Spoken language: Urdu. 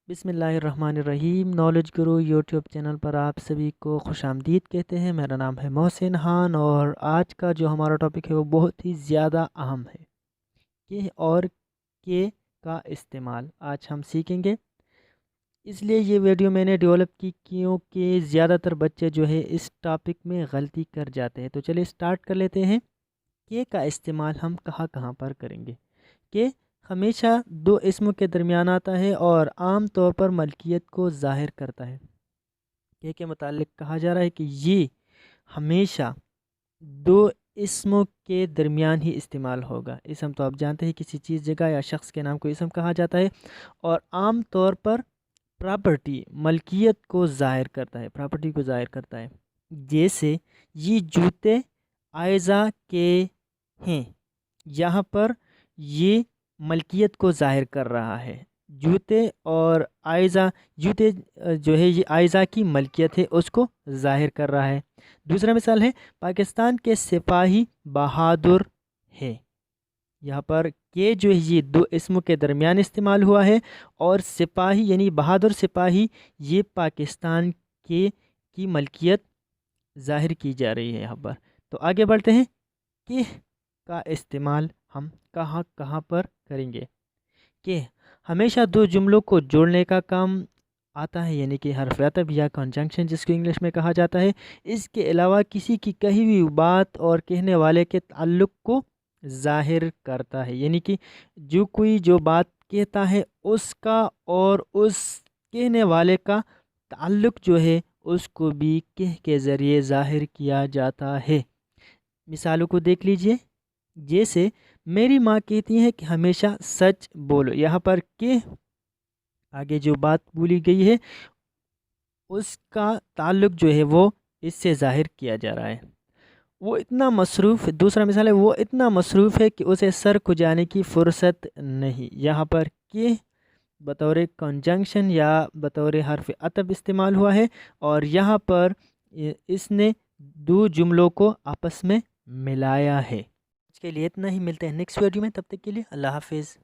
بسم اللہ الرحمن الرحیم۔ نالج گرو یوٹیوب چینل پر آپ سبھی کو خوش آمدید کہتے ہیں۔ میرا نام ہے محسن خان اور آج کا جو ہمارا ٹاپک ہے وہ بہت ہی زیادہ اہم ہے کہ اور کے کا استعمال آج ہم سیکھیں گے۔ اس لیے یہ ویڈیو میں نے ڈیولپ کی کیونکہ زیادہ تر بچے جو ہے اس ٹاپک میں غلطی کر جاتے ہیں۔ تو چلیے سٹارٹ کر لیتے ہیں۔ کے کا استعمال ہم کہاں کہاں پر کریں گے؟ کہ ہمیشہ دو اسموں کے درمیان آتا ہے اور عام طور پر ملکیت کو ظاہر کرتا ہے۔ کے متعلق کہا جا رہا ہے کہ یہ ہمیشہ دو اسموں کے درمیان ہی استعمال ہوگا۔ اسم تو آپ جانتے ہیں کسی چیز جگہ یا شخص کے نام کو اسم کہا جاتا ہے، اور عام طور پر پراپرٹی ملکیت کو ظاہر کرتا ہے، پراپرٹی کو ظاہر کرتا ہے۔ جیسے یہ جوتے عائزہ کے ہیں، یہاں پر یہ ملکیت کو ظاہر کر رہا ہے۔ جوتے اور عائزہ، جوتے جو ہے یہ عائزہ کی ملکیت ہے، اس کو ظاہر کر رہا ہے۔ دوسرا مثال ہے پاکستان کے سپاہی بہادر ہے۔ یہاں پر کہ جو ہے یہ دو اسموں کے درمیان استعمال ہوا ہے، اور سپاہی یعنی بہادر سپاہی یہ پاکستان کی ملکیت ظاہر کی جا رہی ہے یہاں پر۔ تو آگے بڑھتے ہیں کہ کا استعمال ہم کہاں کہاں پر کریں گے؟ کہ ہمیشہ دو جملوں کو جوڑنے کا کام آتا ہے، یعنی کہ حرف عطف یا کنجنکشن جس کو انگلش میں کہا جاتا ہے۔ اس کے علاوہ کسی کی کہی ہوئی بات اور کہنے والے کے تعلق کو ظاہر کرتا ہے، یعنی کہ جو بات کہتا ہے اس کا اور اس کہنے والے کا تعلق جو ہے اس کو بھی کہ کے ذریعے ظاہر کیا جاتا ہے۔ مثالوں کو دیکھ لیجئے۔ جیسے میری ماں کہتی ہے کہ ہمیشہ سچ بولو، یہاں پر کہ آگے جو بات بولی گئی ہے اس کا تعلق جو ہے وہ اس سے ظاہر کیا جا رہا ہے۔ وہ اتنا مصروف، دوسرا مثال ہے، وہ اتنا مصروف ہے کہ اسے سر کھجانے کی فرصت نہیں۔ یہاں پر کہ بطور کنجنکشن یا بطور حرف عطف استعمال ہوا ہے، اور یہاں پر اس نے دو جملوں کو آپس میں ملایا ہے۔ اس کے لیے اتنا ہی، ملتے ہیں نیکسٹ ویڈیو میں، تب تک کے لیے اللہ حافظ۔